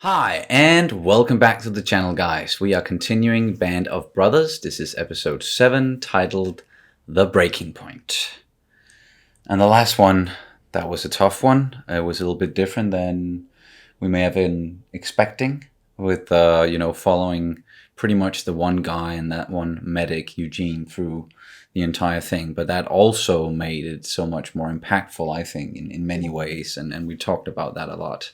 Hi, and welcome back to the channel, guys. We are continuing Band of Brothers. This is episode 7, titled The Breaking Point. And the last one, that was a tough one. It was a little bit different than we may have been expecting, with, following pretty much the one guy and that one medic, Eugene, through the entire thing. But that also made it so much more impactful, I think, in many ways. And we talked about that a lot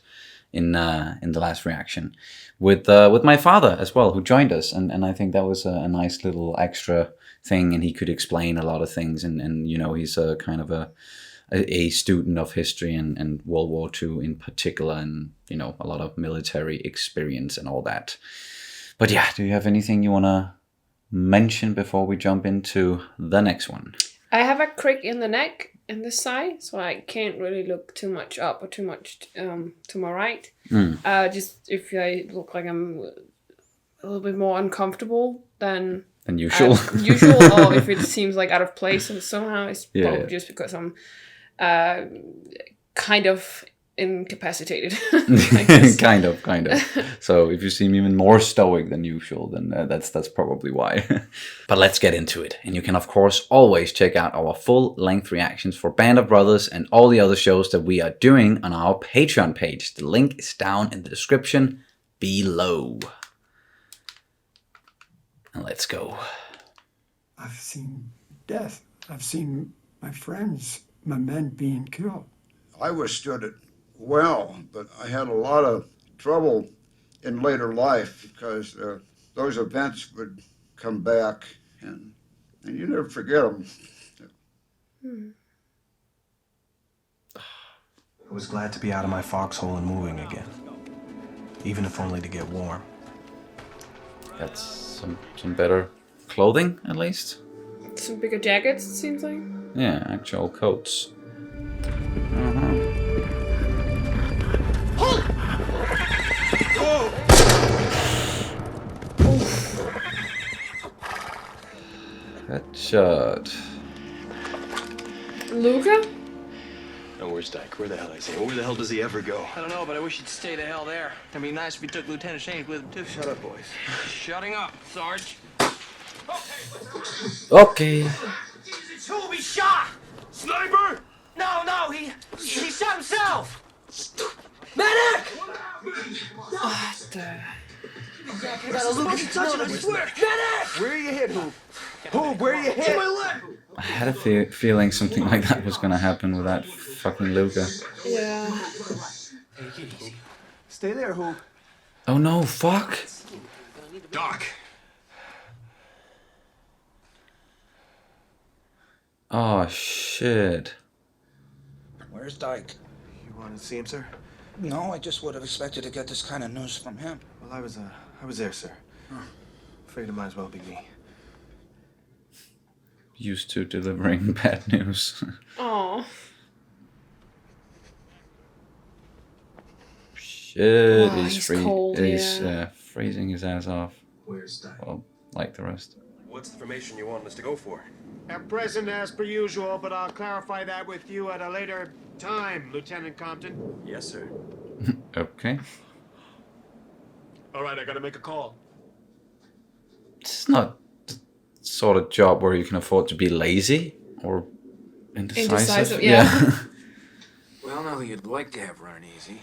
in the last reaction with my father as well, who joined us, and I think that was a nice little extra thing, and he could explain a lot of things, and he's a kind of a student of history and World War II in particular, and a lot of military experience and all that. But yeah, do you have anything you want to mention before we jump into the next one? I have a crick in the neck in this side, so I can't really look too much up or too much to my right. Just if I look like I'm a little bit more uncomfortable than usual, or if it seems like out of place and somehow, it's probably just because I'm kind of incapacitated. kind of. So if you seem even more stoic than usual, then that's probably why. But let's get into it. And you can of course always check out our full-length reactions for Band of Brothers and all the other shows that we are doing on our Patreon page. The link is down in the description below. And let's go. I've seen death. I've seen my friends, my men being killed. I withstood it well, but I had a lot of trouble in later life because those events would come back, and you never forget them. I was glad to be out of my foxhole and moving again, even if only to get warm. That's some better clothing, at least. Some bigger jackets, it seems like. Yeah, actual coats. Headshot. Luca? No, where's Dyke? Where the hell is he? Where the hell does he ever go? I don't know, but I wish he'd stay the hell there. It'd be nice if he took Lieutenant Shane's with him, too. Shut up, boys. Shutting up, Sarge. Okay. Jesus, who we shot? Sniper! No, he shot himself! Medic! What the... Medic! Where are you hit, Hoop? Hoop, where are you hit? I had a feeling something like that was gonna happen with that fucking Luca. Yeah. Stay there, Hoop. Oh no, fuck! Doc. Oh shit. Where's Dyke? You wanted to see him, sir? No, I just would have expected to get this kind of news from him. Well, I was there, sir. Afraid it might as well be me. Used to delivering bad news. Aw. Shit, Oh, he's cold, freezing his ass off. Where's Dyke? Well, like the rest. What's the formation you want us to go for? At present, as per usual, but I'll clarify that with you at a later time, Lieutenant Compton. Yes, sir. Okay. All right, I gotta make a call. It's not the sort of job where you can afford to be lazy or indecisive. Yeah. We all know who you'd like to have running easy.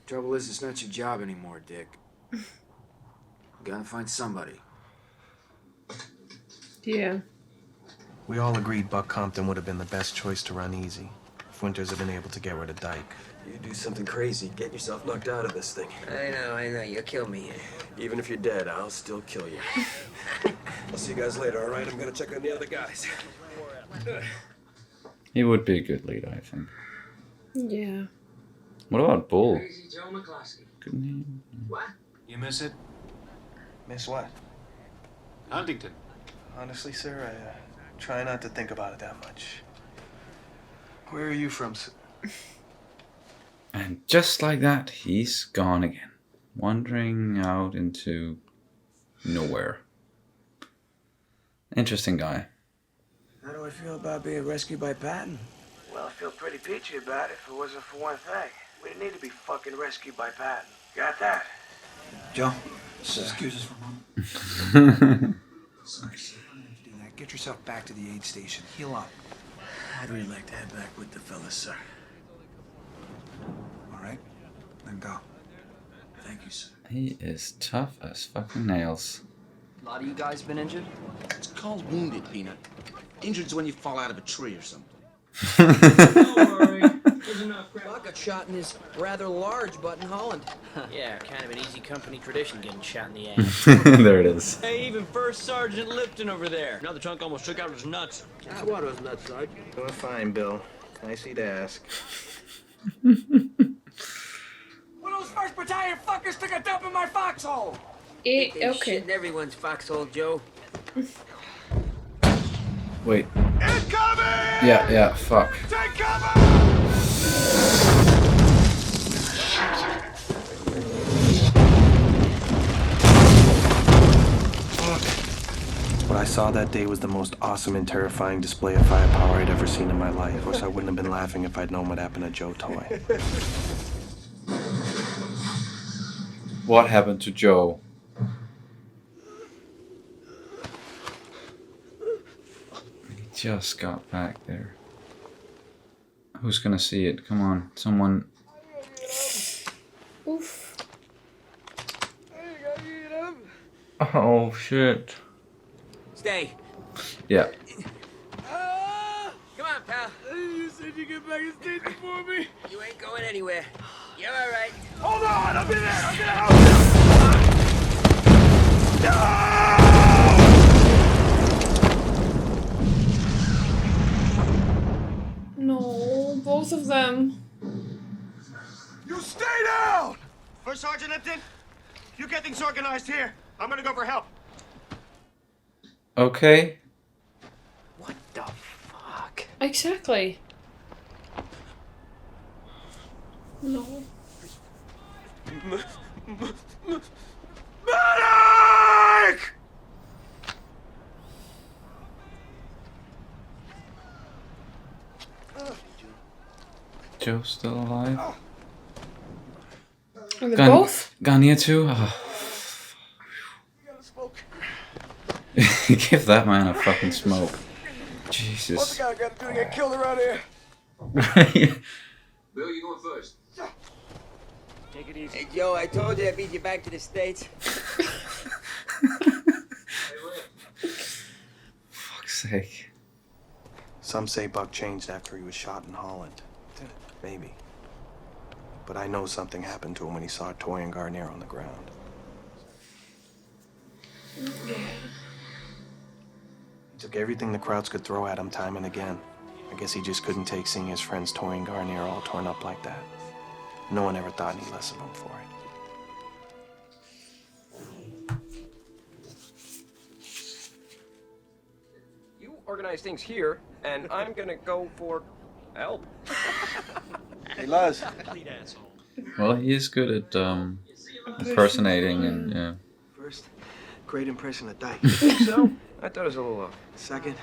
Trouble is, it's not your job anymore, Dick. You gotta find somebody. Yeah. We all agreed Buck Compton would have been the best choice to run easy if Winters had been able to get rid of Dyke. You do something crazy, get yourself knocked out of this thing. I know, you'll kill me. Even if you're dead, I'll still kill you. I'll see you guys later, all right? I'm gonna check on the other guys. He would be a good leader, I think. Yeah. What about Bull? Joe McCloskey. Couldn't he? What? You miss it? Miss what? Huntington. Honestly, sir, I try not to think about it that much. Where are you from, sir? And just like that, he's gone again. Wandering out into nowhere. Interesting guy. How do I feel about being rescued by Patton? Well, I feel pretty peachy about it if it wasn't for one thing. We didn't need to be fucking rescued by Patton. Got that? Joe, excuse us for a moment. Sorry, sir. I don't have to do that. Get yourself back to the aid station. Heal up. I'd really like to head back with the fellas, sir. All right, then go. Thank you, sir. He is tough as fucking nails. A lot of you guys been injured? It's called wounded, Peanut. Injured's when you fall out of a tree or something. Don't worry. There's enough crap. Buck got shot in his rather large butt in Holland. Yeah, kind of an easy company tradition getting shot in the ass. There it is. Hey, even First Sergeant Lipton over there. Another chunk almost took out his nuts. Ah, what was nuts, Sarge? Doing fine, Bill. Nice to ask. One of those 1st Battalion fuckers took a dump in my foxhole! Okay. In everyone's foxhole, Joe. Wait. Incoming! Yeah, fuck. Take cover! What I saw that day was the most awesome and terrifying display of firepower I'd ever seen in my life. Of course, I wouldn't have been laughing if I'd known what happened to Joe Toy. What happened to Joe? He just got back there. Who's gonna see it? Come on, someone. Oof. Oh shit. Stay. Yeah. Come on, pal. You said you get back in state before me? You ain't going anywhere. You're all right. Hold on! I'll be there! I'm gonna help you! No, both of them. You stay down! First Sergeant Lipton, you get things organized here. I'm gonna go for help. Okay. What the fuck? Exactly. No. Medic! Joe's still alive. Are they both? Gone here too? Oh. Give that man a fucking smoke. Jesus. What's the guy got to do to get killed around here? Bill, you going first. Take it easy. Hey, Joe, I told you I'd beat you back to the States. Fuck's sake. Some say Buck changed after he was shot in Holland. Maybe. But I know something happened to him when he saw Toy and Garnier on the ground. Yeah. He took everything the crowds could throw at him time and again. I guess he just couldn't take seeing his friends Toy and Garnier all torn up like that. No one ever thought any less of him for it. You organize things here, and I'm gonna go for help. Hey, Luz. Well, he is good at impersonating and yeah. First, great impression of Dyke. So, I thought it was a little off. Second,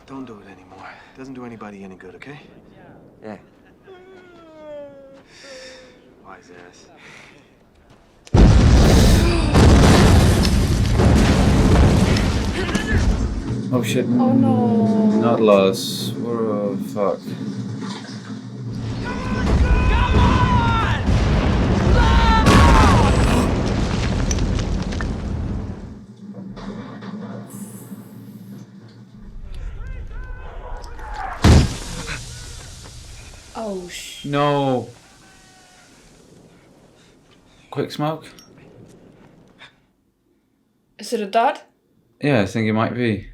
don't do it anymore. Doesn't do anybody any good, okay? Yeah. Wise ass. Oh shit. Oh no. Not Luz. Oh fuck. Oh No. Quick smoke? Is it a dot? Yeah, I think it might be.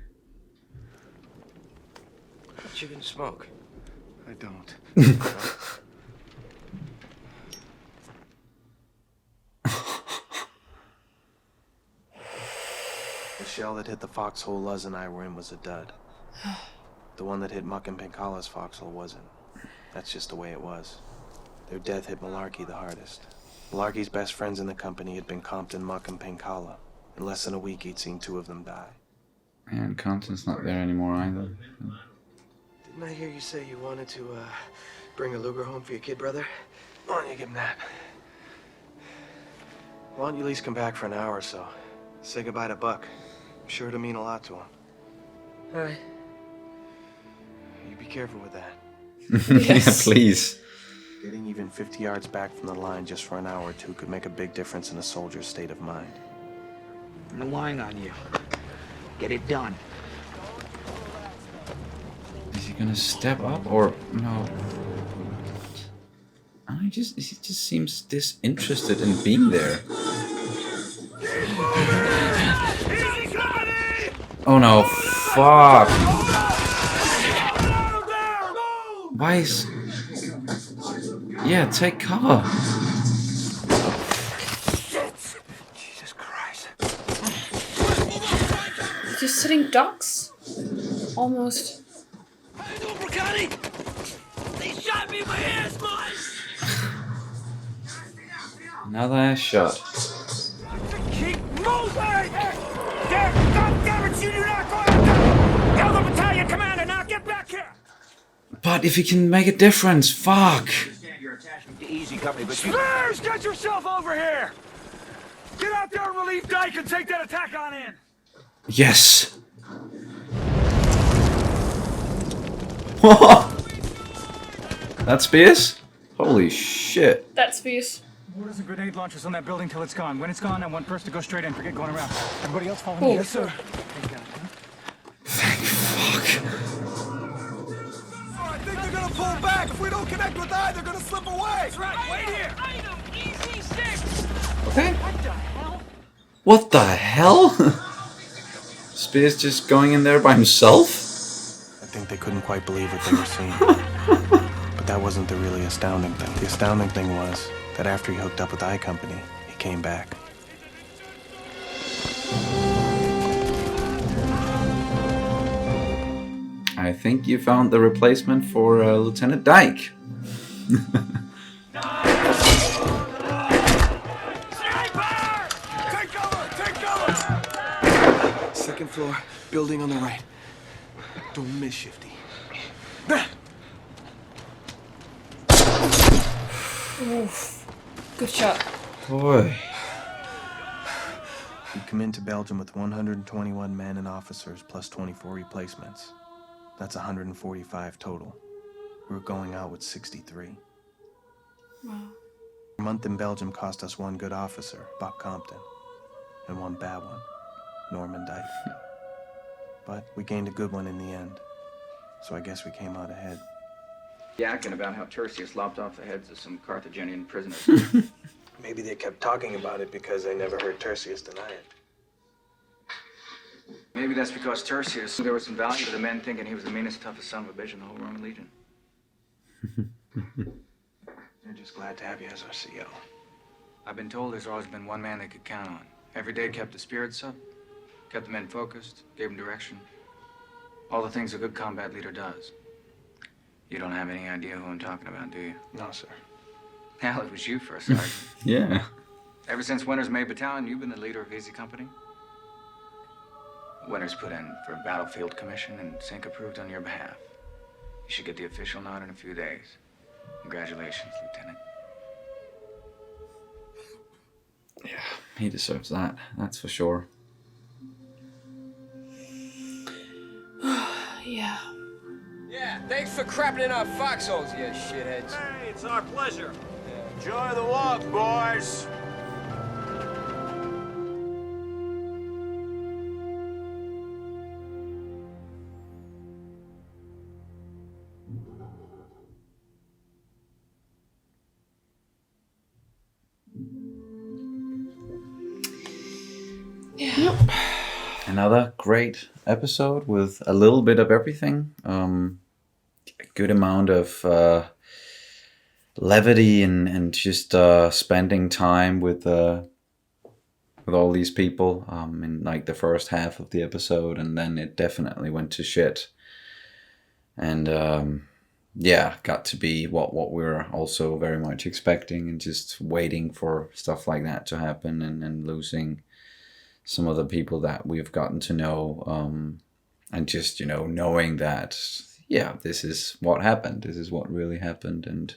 What you gonna smoke? I don't. The shell that hit the foxhole Luz and I were in was a dud. The one that hit Muck and Pinkala's foxhole wasn't. That's just the way it was. Their death hit Malarkey the hardest. Malarkey's best friends in the company had been Compton, Muck, and Pinkala. In less than a week, he'd seen two of them die. And Compton's not there anymore either. Didn't I hear you say you wanted to, bring a Luger home for your kid brother? Why don't you give him that? Why don't you at least come back for an hour or so? Say goodbye to Buck. I'm sure it'll mean a lot to him. All right. You be careful with that. Yeah, please. Getting even 50 yards back from the line just for an hour or two could make a big difference in a soldier's state of mind. I'm relying on you. Get it done. Is he gonna step up or no? He just seems disinterested in being there. Oh no, fuck. Why is... Yeah, take cover. Jesus Christ. Just sitting ducks? Almost. They shot me in my ass, boys! Another shot. Keep moving! God damn it, you do not go out there! Tell the battalion commander now, get back here! But if he can make a difference, fuck. Your attachment to Easy Company, but Spears, get yourself over here! Get out there and relieve Dyke and take that attack on in! Yes. That's Spears? Holy shit. That's fierce. Orders and grenade launchers on that building till it's gone. When it's gone, I want first to go straight in. Forget going around. Everybody else follow me. Yes, sir. Thank fuck. I think they're gonna pull back. If we don't connect with I, they're gonna slip away. That's right. Wait here. Item EC6. Okay. What the hell? What the hell? Spears just going in there by himself? I think they couldn't quite believe what they were seeing. But that wasn't the really astounding thing. The astounding thing was that after he hooked up with I Company, he came back. I think you found the replacement for Lieutenant Dyke. Second floor, building on the right. Don't miss, Shifty. Oof. Good shot. Boy. We come into Belgium with 121 men and officers plus 24 replacements. That's 145 total. We're going out with 63. Wow. A month in Belgium cost us one good officer, Buck Compton, and one bad one, Norman Dyke. But we gained a good one in the end, so I guess we came out ahead. Yakking about how Tertius lopped off the heads of some Carthaginian prisoners. Maybe they kept talking about it because they never heard Tertius deny it. Maybe that's because Tertius, there was some value to the men thinking he was the meanest, toughest son of a bitch in the whole Roman Legion. They're just glad to have you as our CO. I've been told there's always been one man they could count on. Every day kept the spirits up, kept the men focused, gave them direction. All the things a good combat leader does. You don't have any idea who I'm talking about, do you? No, sir. Hell, it was you for a sergeant. Yeah. Ever since Winters made battalion, you've been the leader of Easy Company. Winters put in for a battlefield commission and Sink approved on your behalf. You should get the official nod in a few days. Congratulations, Lieutenant. Yeah, he deserves that. That's for sure. Yeah. Yeah, thanks for crapping in our foxholes, you shitheads. Hey, it's our pleasure. Enjoy the walk, boys. Yeah. Another great episode with a little bit of everything. A good amount of levity and just spending time with all these people in like the first half of the episode, and then it definitely went to shit. And yeah, got to be what we were also very much expecting, and just waiting for stuff like that to happen, and losing some of the people that we've gotten to know, and just, knowing that, yeah, this is what happened. This is what really happened. And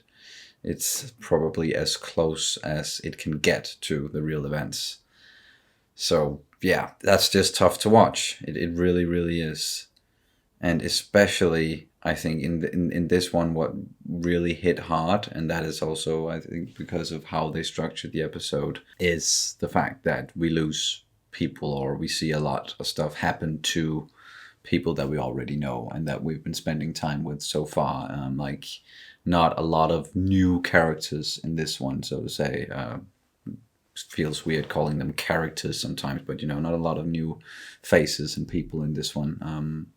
it's probably as close as it can get to the real events. So yeah, that's just tough to watch. It really, really is. And especially, I think in this one, what really hit hard, and that is also, I think, because of how they structured the episode, is the fact that we lose people, or we see a lot of stuff happen to people that we already know and that we've been spending time with so far. Like, not a lot of new characters in this one, so to say. Feels weird calling them characters sometimes, but not a lot of new faces and people in this one.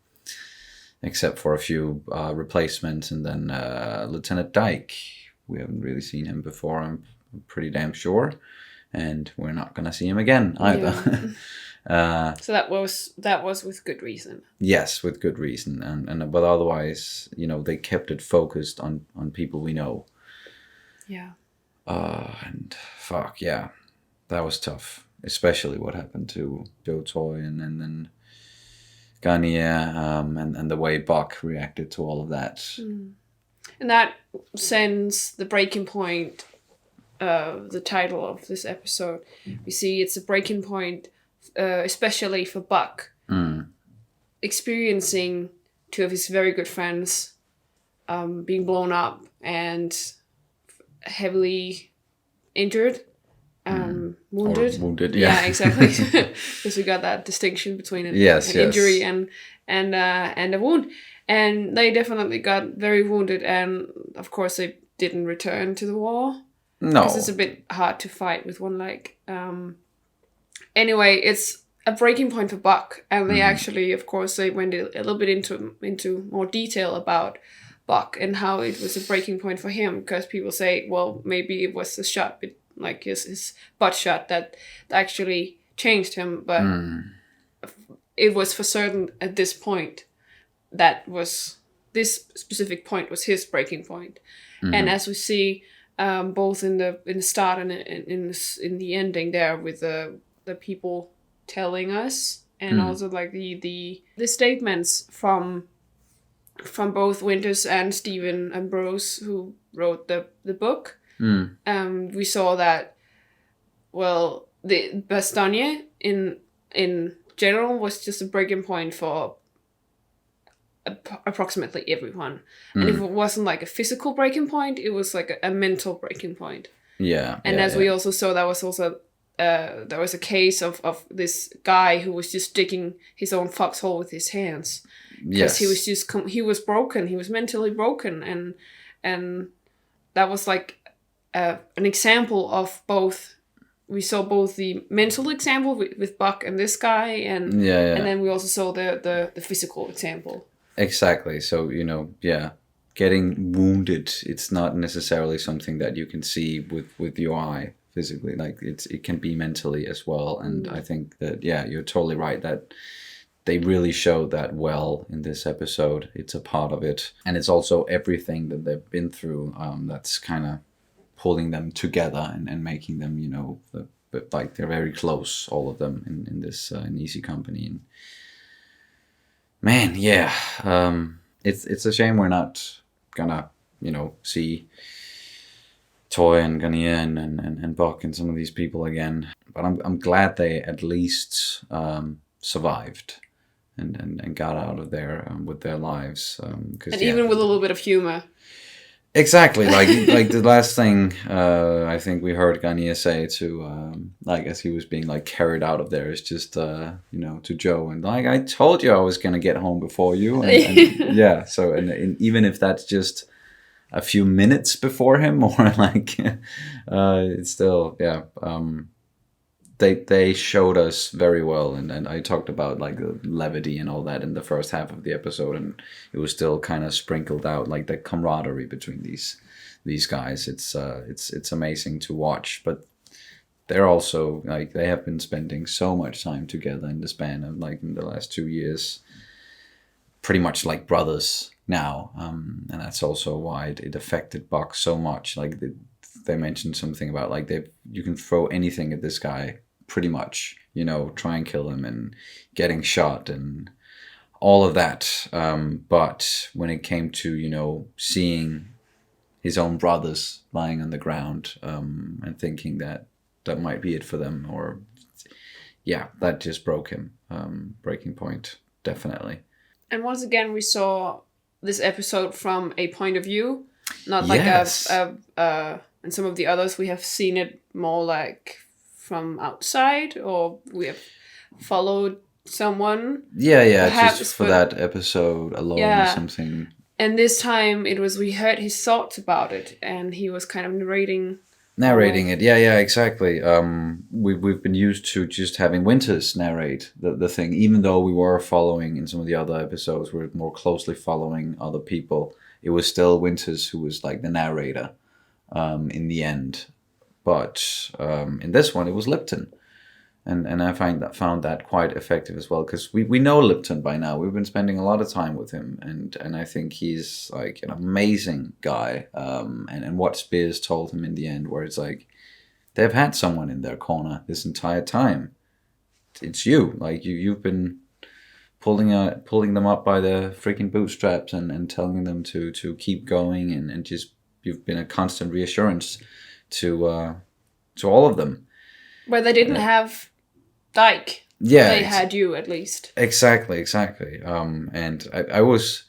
Except for a few replacements, and then Lieutenant Dyke. We haven't really seen him before, I'm pretty damn sure, and we're not gonna see him again either. Yeah. So that was with good reason. Yes, with good reason, and but otherwise, they kept it focused on people we know. Yeah. And fuck yeah, that was tough, especially what happened to Joe Toy and then Garnier, and the way Buck reacted to all of that. And that sends the breaking point, the title of this episode. We see it's a breaking point, especially for Buck, experiencing two of his very good friends being blown up and heavily injured. Wounded. Or wounded, yeah. Yeah, exactly. Because we got that distinction between an injury and a wound. And they definitely got very wounded, and of course they didn't return to the war. No. Because it's a bit hard to fight with one leg. Anyway, it's a breaking point for Buck, and they actually, of course, they went a little bit into more detail about Buck and how it was a breaking point for him, because people say, well, maybe it was the shot, like his butt shot, that actually changed him, but it was for certain at this point this specific point was his breaking point. And as we see, both in the start and in the ending there, with the people telling us, and also like the statements from both Winters and Stephen Ambrose, who wrote the book. We saw that, well, the Bastogne in general was just a breaking point for approximately everyone. And if it wasn't like a physical breaking point, it was like a mental breaking point. Yeah. And as we also saw, that was also there was a case of this guy who was just digging his own foxhole with his hands. Because he was just he was broken. He was mentally broken, and that was like an example of both. We saw both the mental example with Buck and this guy, and then we also saw the physical example. Exactly. So, getting wounded, it's not necessarily something that you can see with your eye physically. Like, it can be mentally as well. And I think that, you're totally right that they really showed that well in this episode. It's a part of it. And it's also everything that they've been through that's kind of pulling them together and making them, like they're very close, all of them in this in Easy Company. And man, it's a shame we're not gonna, see Toy and Garnier and Buck and some of these people again. But I'm glad they at least survived and got out of there with their lives. And even with a little bit of humor. Exactly, like the last thing I think we heard Garnier say to, as he was being like carried out of there, is just to Joe, and like, I told you I was gonna get home before you, and so and even if that's just a few minutes before him, or like it's still They showed us very well, and I talked about like the levity and all that in the first half of the episode, and it was still kind of sprinkled out, like the camaraderie between these guys. It's amazing to watch, but they're also like, they have been spending so much time together in the span of like in the last 2 years, pretty much like brothers now, and that's also why it affected Buck so much. Like they mentioned something about like you can throw anything at this guy, pretty much, try and kill him, and getting shot and all of that. But when it came to, seeing his own brothers lying on the ground, and thinking that might be it for them, or yeah, that just broke him. Breaking point, definitely. And once again, we saw this episode from a point of view, not like Yes. and some of the others we have seen it more like from outside, or we have followed someone. Yeah, perhaps, just for but- that episode alone or Yeah. something. And this time it was, we heard his thoughts about it, and he was kind of narrating It. Yeah, exactly. We've been used to just having Winters narrate the thing, even though we were following in some of the other episodes, we're more closely following other people. It was still Winters who was like the narrator in the end. But in this one, it was Lipton. And I found that quite effective as well, because we know Lipton by now. We've been spending a lot of time with him, and I think he's like an amazing guy. And what Spears told him in the end, where it's like, they've had someone in their corner this entire time. It's you. Like you've been pulling them up by the freaking bootstraps and telling them to keep going, and just you've been a constant reassurance to all of them. where they didn't have Dyke. Yeah, They had you, at least. Exactly. And I was,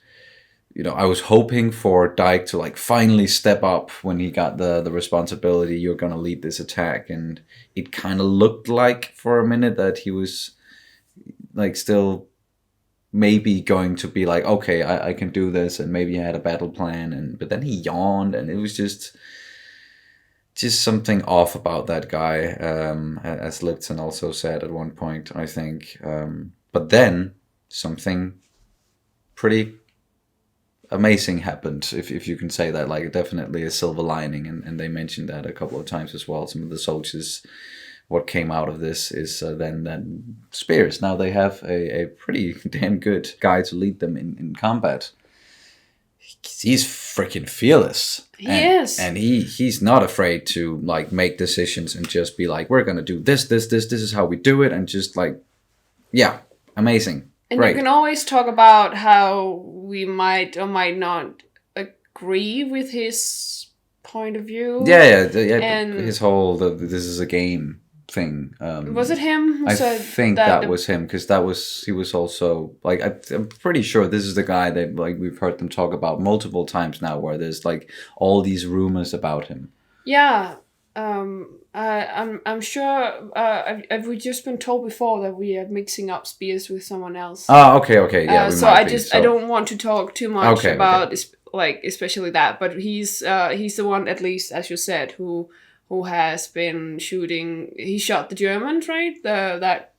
I was hoping for Dyke to like finally step up when he got the responsibility. You're gonna lead this attack, and it kind of looked like for a minute that he was like still maybe going to be like, okay, I can do this, and maybe he had a battle plan, but then he yawned, and it was just something off about that guy, as Lipton also said at one point, I think. But then something pretty amazing happened, if you can say that. Like, definitely a silver lining, and they mentioned that a couple of times as well. Some of the soldiers, what came out of this is then Spears. Now they have a pretty damn good guy to lead them in combat. He's freaking fearless. He is. And he's not afraid to like make decisions and just be like, we're gonna do this is how we do it, and just like, yeah, amazing. And Great. you can always talk about how we might or might not agree with his point of view. Yeah. And his whole this is a game thing. was it him who I said think that was him, because he was also like, I'm pretty sure this is the guy that like we've heard them talk about multiple times now, where there's like all these rumors about him. Yeah. I'm sure. Have we just been told before that we are mixing up Spears with someone else? Oh, okay, yeah. So I don't want to talk too much about like especially that, but he's the one, at least as you said, who has been shooting. He shot the Germans, right? That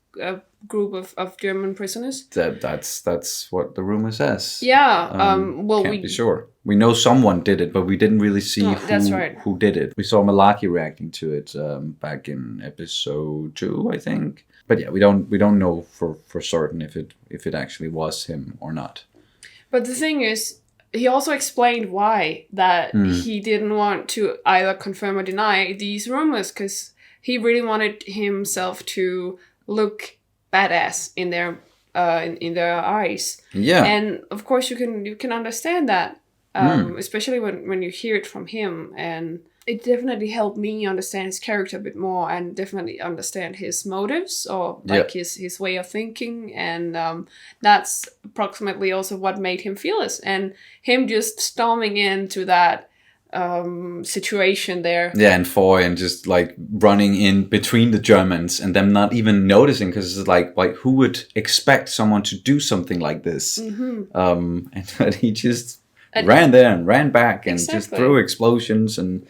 group of German prisoners. That's what the rumor says. Yeah. Well, can't be sure. We know someone did it, but we didn't really see that's right. who did it. We saw Malaki reacting to it back in episode 2, I think. But yeah, we don't know for certain if it actually was him or not. But the thing is, he also explained why that he didn't want to either confirm or deny these rumors, because he really wanted himself to look badass in their eyes. Yeah. And of course you can understand that, especially when you hear it from him. And it definitely helped me understand his character a bit more, and definitely understand his motives, or like his way of thinking. And that's approximately also what made him fearless, and him just storming into that situation there. Yeah, and Foy, and just like running in between the Germans and them not even noticing, because it's like who would expect someone to do something like this? And that he just ran there and ran back and just threw explosions, and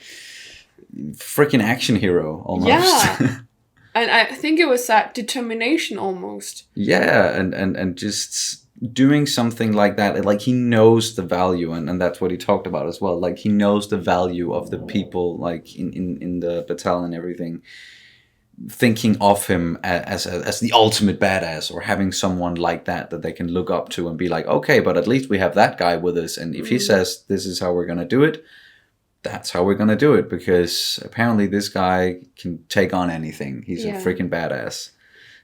freaking action hero almost. Yeah. And I think it was that determination almost. Yeah, and just doing something like that, like he knows the value, and that's what he talked about as well. Like he knows the value of the people, like in the battalion and everything, thinking of him as the ultimate badass, or having someone like that they can look up to and be like, okay, but at least we have that guy with us, and if he says this is how we're gonna do it, that's how we're gonna do it, because apparently this guy can take on anything. He's a freaking badass.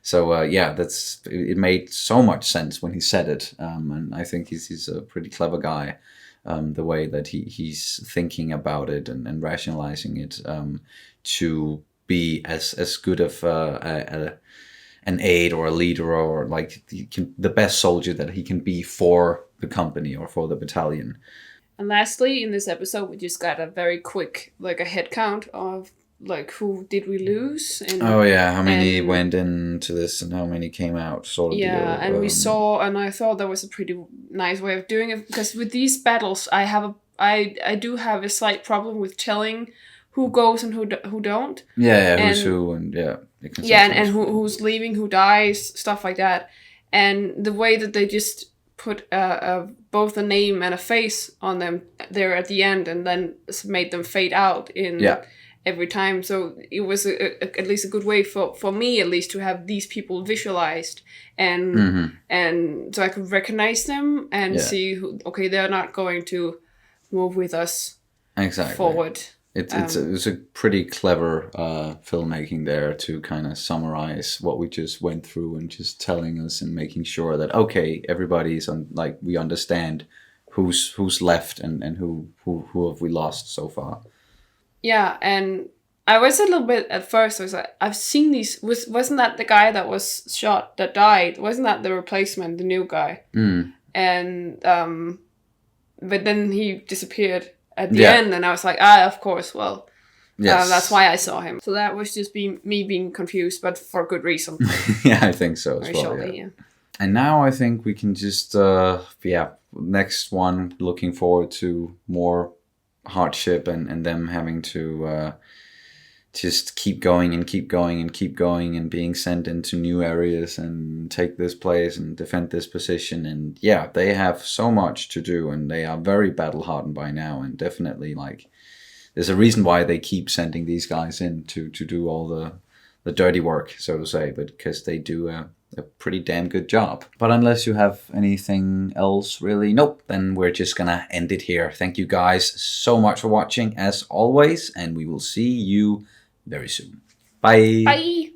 So it made so much sense when he said it, and I think he's a pretty clever guy. the way that he's thinking about it and rationalizing it, to be as good of an aide or a leader, or like the best soldier that he can be for the company or for the battalion. And lastly, in this episode, we just got a very quick, like, a head count of, like, who did we lose? And, oh yeah, how many went into this and how many came out, sort of. Yeah, and we saw, and I thought that was a pretty nice way of doing it, because with these battles, I do have a slight problem with telling who goes and who don't. Yeah, who's who, and and who's leaving, who dies, stuff like that. And the way that they just put both a name and a face on them there at the end, and then made them fade out in every time. So it was at least a good way for me, at least, to have these people visualized, and and so I could recognize them and see who, okay, they're not going to move with us forward. It's a pretty clever filmmaking there to kind of summarize what we just went through, and just telling us and making sure that, okay, everybody's on, like, we understand who's left and who have we lost so far. Yeah, and I was a little bit at first. I was like, I've seen these. Wasn't that the guy that was shot that died? Wasn't that the replacement, the new guy? And but then he disappeared at the end, and I was like, of course, well, that's why I saw him. So that was just me being confused, but for good reason. Yeah, I think so as Very well. shortly, yeah. And now I think we can just, next one, looking forward to more hardship and them having to just keep going and keep going and keep going, and being sent into new areas and take this place and defend this position. And yeah, they have so much to do, and they are very battle hardened by now, and definitely, like, there's a reason why they keep sending these guys in to do all the dirty work, so to say, but because they do a pretty damn good job. But unless you have anything else, really, nope, then we're just gonna end it here. Thank you guys so much for watching, as always, and we will see you very soon. Bye. Bye.